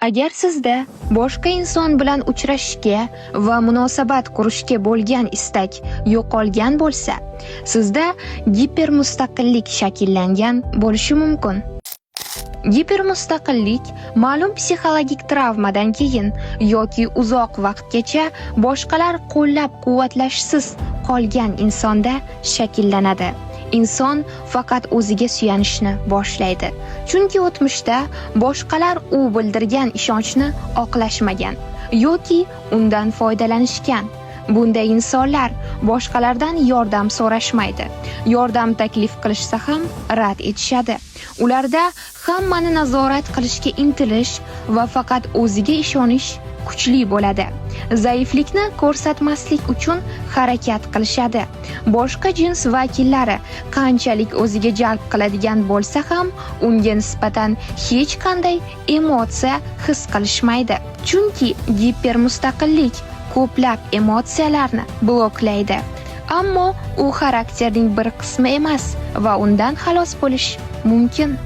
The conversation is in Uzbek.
Agar sizda boshqa inson bilan uchrashishga va munosabat qurishga bo'lgan istak yo'qolgan bo'lsa, sizda gipermustaqillik shakllangan bo'lishi mumkin. Gipermustaqillik ma'lum psixologik travmadan keyin yoki uzoq vaqtgacha boshqalar qo'llab-quvvatlashsiz qolgan insonda shakllanadi. Inson faqat o'ziga suyanishni boshlaydi. Chunki o'tmishda boshqalar u bildirgan ishonchni oqlashmagan yoki undan foydalanishgan. Bunday insonlar boshqalardan yordam so'rashmaydi. Yordam taklif qilishsa ham rad etishadi. Ularda hammani nazorat qilishga intilish va faqat o'ziga ishonish kuchli bo'ladi. Zaiflikni ko'rsatmaslik uchun harakat qilishadi. Boshqa jins vakillari qanchalik o'ziga jalb qiladigan bo'lsa ham, unga nisbatan hech qanday emotsiya his qilishmaydi. Chunki gipermustaqillik ko'plab emotsiyalarni bloklaydi. Ammo u xarakterning bir qismi emas va undan xalos bo'lish mumkin.